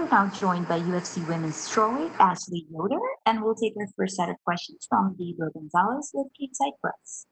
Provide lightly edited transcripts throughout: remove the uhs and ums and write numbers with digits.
We're now joined by UFC women's strawweight Ashley Yoder, and we'll take our first set of questions from Gabriel Gonzalez with Cape Press.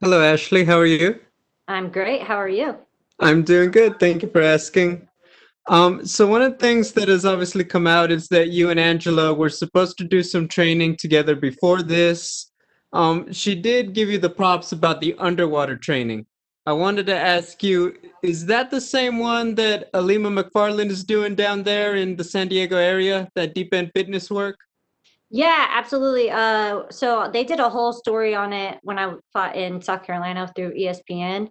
Hello, Ashley. How are you? I'm great. How are you? I'm doing good. Thank you for asking. So one of the things that has obviously come out is that you and Angela were supposed to do some training together before this. She did give you the props about the underwater training. I wanted to ask you, is that the same one that Alima McFarland is doing down there in the San Diego area, that deep end fitness work? Yeah, absolutely. So they did a whole story on it when I fought in South Carolina through ESPN.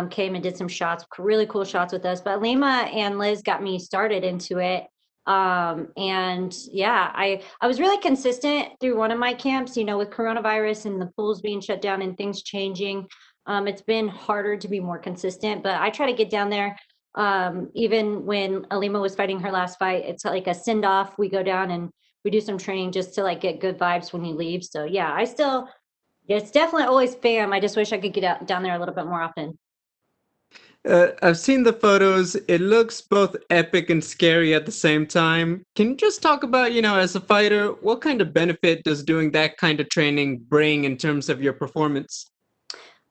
Came and did some shots, really cool shots with us. But Lima and Liz got me started into it. And yeah, I was really consistent through one of my camps, with coronavirus and the pools being shut down and things changing. It's been harder to be more consistent, but I try to get down there. Even when Alima was fighting her last fight, it's like a send off. We go down and we do some training just to like get good vibes when you leave. So yeah, it's definitely always fam. I just wish I could get out down there a little bit more often. I've seen the photos. It looks both epic and scary at the same time. Can you just talk about, as a fighter, what kind of benefit does doing that kind of training bring in terms of your performance?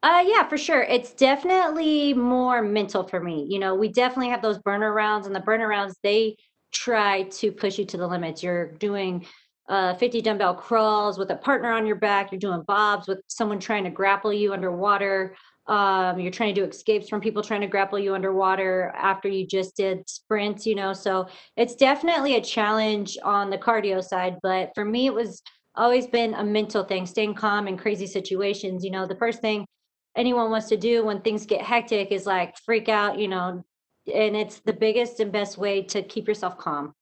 Yeah, for sure. It's definitely more mental for me. We definitely have those burner rounds, and the burner rounds, they try to push you to the limits. You're doing 50 dumbbell crawls with a partner on your back. You're doing bobs with someone trying to grapple you underwater. You're trying to do escapes from people trying to grapple you underwater after you just did sprints. So it's definitely a challenge on the cardio side. But for me, it was always been a mental thing, staying calm in crazy situations. The first thing anyone wants to do when things get hectic is like freak out, and it's the biggest and best way to keep yourself calm.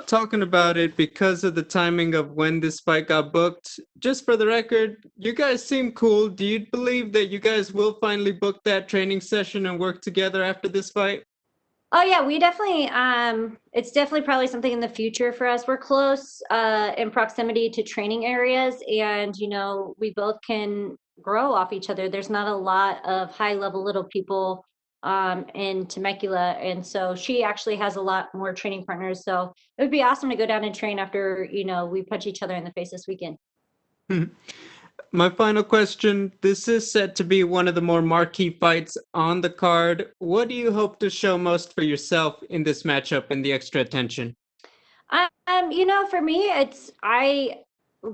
Talking about it because of the timing of when this fight got booked, just for the record, you guys seem cool. Do you believe that you guys will finally book that training session and work together after this fight? Oh yeah, we definitely it's definitely probably something in the future for us. We're close in proximity to training areas, and we both can grow off each other. There's not a lot of high level little people in Temecula, and so she actually has a lot more training partners. So it would be awesome to go down and train after, we punch each other in the face this weekend. My final question, this is set to be one of the more marquee fights on the card. What do you hope to show most for yourself in this matchup and the extra attention? For me, I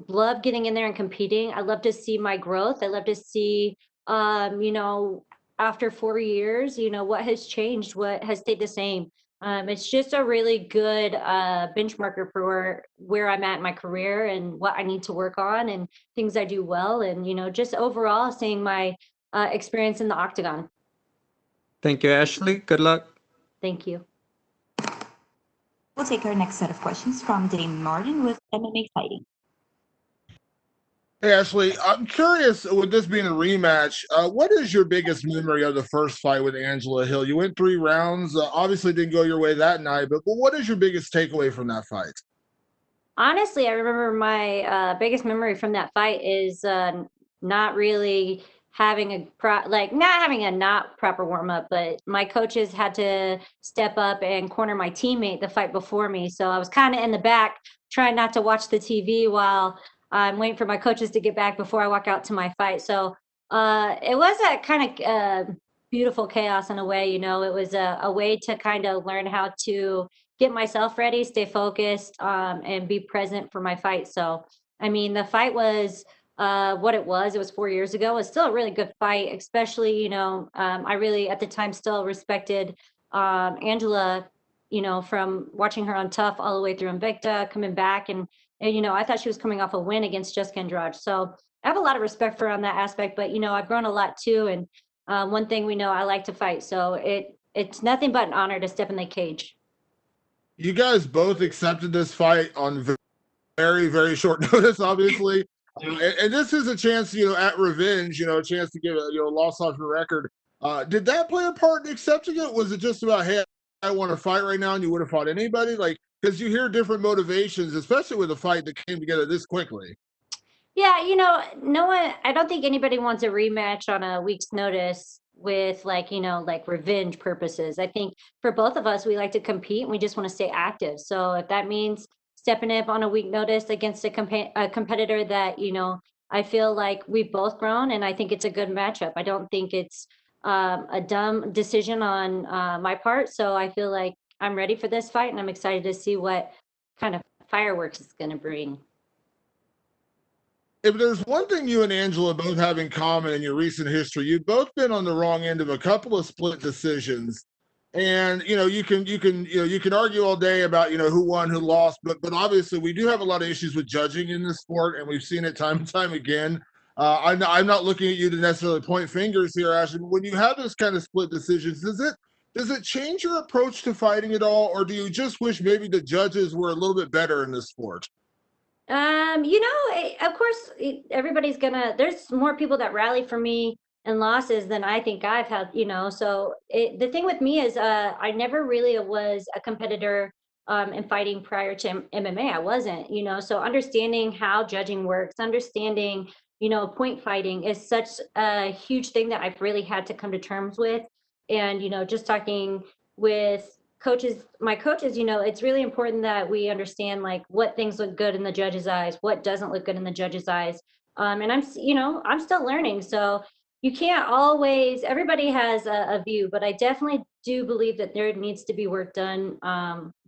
love getting in there and competing. I love to see my growth. I love to see, after 4 years, what has changed, what has stayed the same. It's just a really good benchmarker for where I'm at in my career and what I need to work on and things I do well. And, just overall seeing my experience in the octagon. Thank you, Ashley. Good luck. Thank you. We'll take our next set of questions from Damon Martin with MMA Fighting. Hey Ashley, I'm curious, with this being a rematch, what is your biggest memory of the first fight with Angela Hill? You went 3 rounds, obviously didn't go your way that night, but what is your biggest takeaway from that fight? Honestly, I remember my biggest memory from that fight is not really having not having a not proper warm up, but my coaches had to step up and corner my teammate the fight before me. So I was kind of in the back trying not to watch the TV while I'm waiting for my coaches to get back before I walk out to my fight. So it was a kind of beautiful chaos in a way. It was a way to kind of learn how to get myself ready, stay focused, and be present for my fight. So, I mean, the fight was what it was. It was 4 years ago. It was still a really good fight, especially, I really at the time still respected Angela, from watching her on Tough all the way through Invicta, coming back. And I thought she was coming off a win against Jessica Andrade. So I have a lot of respect for her on that aspect, but, I've grown a lot too. And one thing we know, I like to fight. So it's nothing but an honor to step in the cage. You guys both accepted this fight on very, very short notice, obviously. And this is a chance, at revenge, a chance to get a loss off your record. Did that play a part in accepting it? Was it just about, hey, I want to fight right now, and you would have fought anybody? Like, because you hear different motivations, especially with a fight that came together this quickly. Yeah, no one, I don't think anybody wants a rematch on a week's notice with like, like revenge purposes. I think for both of us, we like to compete and we just want to stay active. So if that means stepping up on a week notice against a competitor that, I feel like we've both grown, and I think it's a good matchup. I don't think it's a dumb decision on my part. So I feel like I'm ready for this fight, and I'm excited to see what kind of fireworks it's going to bring. If there's one thing you and Angela both have in common in your recent history, you've both been on the wrong end of a couple of split decisions. And you can argue all day about who won, who lost, but obviously we do have a lot of issues with judging in this sport, and we've seen it time and time again. I'm not looking at you to necessarily point fingers here, Ashley, but when you have this kind of split decisions, does it change your approach to fighting at all, or do you just wish maybe the judges were a little bit better in this sport? Of course, everybody's there's more people that rally for me in losses than I think I've had, so the thing with me is, I never really was a competitor, in fighting prior to MMA. I wasn't, so understanding how judging works, understanding, point fighting is such a huge thing that I've really had to come to terms with. And, just talking with my coaches, it's really important that we understand like what things look good in the judge's eyes, what doesn't look good in the judge's eyes. And I'm still learning. So you can't always, everybody has a view, but I definitely do believe that there needs to be work done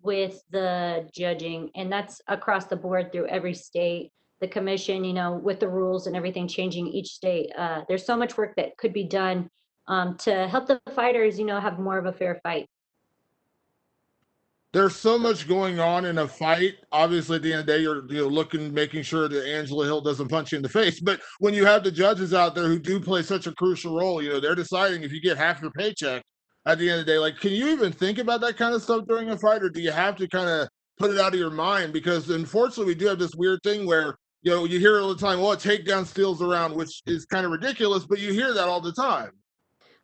with the judging. And that's across the board through every state, the commission, with the rules and everything changing each state. There's so much work that could be done to help the fighters, have more of a fair fight. There's so much going on in a fight. Obviously, at the end of the day, you're looking, making sure that Angela Hill doesn't punch you in the face. But when you have the judges out there who do play such a crucial role, they're deciding if you get half your paycheck at the end of the day. Like, can you even think about that kind of stuff during a fight, or do you have to kind of put it out of your mind? Because unfortunately, we do have this weird thing where you hear all the time, well, a takedown steals around, which is kind of ridiculous, but you hear that all the time.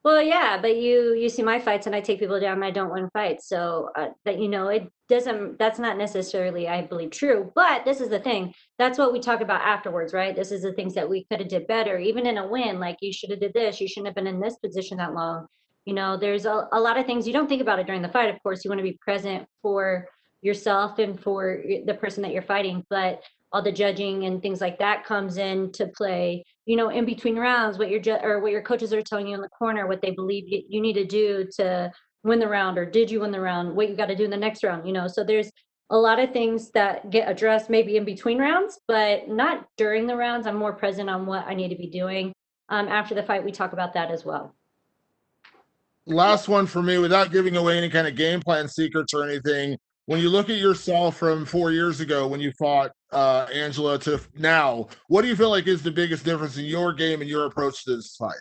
Well, yeah, but you see my fights and I take people down and I don't win fights. So that it doesn't, that's not necessarily, I believe, true. But this is the thing. That's what we talk about afterwards, right? This is the things that we could have did better, even in a win. Like you should have did this. You shouldn't have been in this position that long. There's a lot of things you don't think about it during the fight. Of course, you want to be present for yourself and for the person that you're fighting, but all the judging and things like that comes into play, in between rounds, what what your coaches are telling you in the corner, what they believe you need to do to win the round, or did you win the round, what you got to do in the next round, so there's a lot of things that get addressed maybe in between rounds, but not during the rounds. I'm more present on what I need to be doing. After the fight, we talk about that as well. Last one for me, without giving away any kind of game plan secrets or anything. When you look at yourself from 4 years ago when you fought Angela to now, what do you feel like is the biggest difference in your game and your approach to this fight?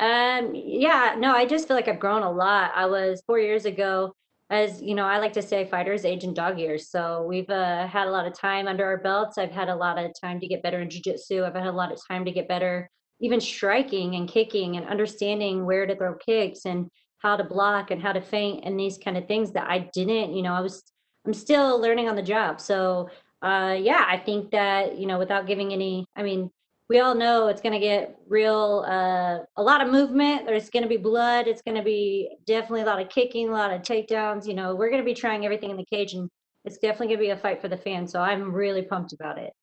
Yeah, no, I just feel like I've grown a lot. I was 4 years ago, as I like to say, fighters age in dog years. So we've had a lot of time under our belts. I've had a lot of time to get better in jiu-jitsu. I've had a lot of time to get better, even striking and kicking and understanding where to throw kicks and how to block and how to feint and these kind of things that I didn't, I'm still learning on the job. So yeah, I think that, without giving any, I mean, we all know it's going to get real, a lot of movement. There's going to be blood. It's going to be definitely a lot of kicking, a lot of takedowns. We're going to be trying everything in the cage, and it's definitely going to be a fight for the fans. So I'm really pumped about it.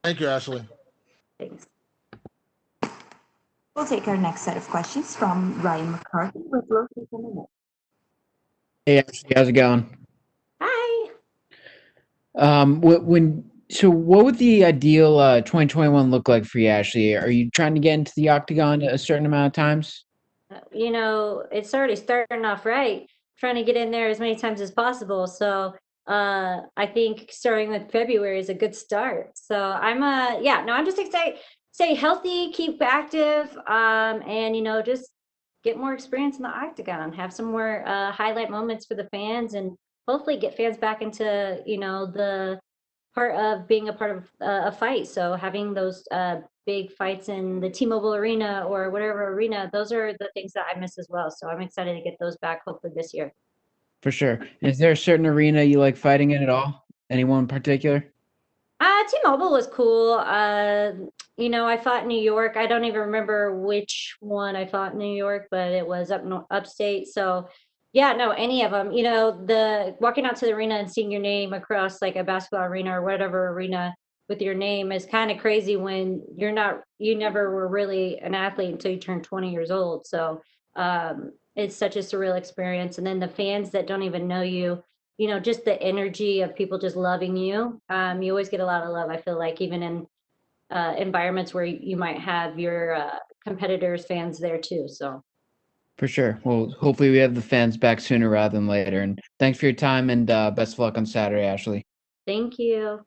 Thank you, Ashley. Thanks. We'll take our next set of questions from Ryan McCarthy with Local MMA. Hey, Ashley, how's it going? Hi. So what would the ideal 2021 look like for you, Ashley? Are you trying to get into the octagon a certain amount of times? It's already starting off right. Trying to get in there as many times as possible. So I think starting with February is a good start. So I'm just excited. Stay healthy, keep active, and just get more experience in the octagon. Have some more highlight moments for the fans, and hopefully get fans back into the part of being a part of a fight. So having those big fights in the T-Mobile Arena or whatever arena, those are the things that I miss as well. So I'm excited to get those back hopefully this year. For sure. Is there a certain arena you like fighting in at all? Anyone in particular? T-Mobile was cool. You know, I fought in New York. I don't even remember which one I fought in New York, but it was upstate. So, yeah, no, any of them. You know, the walking out to the arena and seeing your name across like a basketball arena or whatever arena with your name is kind of crazy when you never were really an athlete until you turned 20 years old. So, it's such a surreal experience. And then the fans that don't even know you, you know, just the energy of people just loving you. You always get a lot of love, I feel like, even in environments where you might have your competitors, fans there too. So For sure. Well, hopefully we have the fans back sooner rather than later. And thanks for your time and best of luck on Saturday, Ashley. thank you.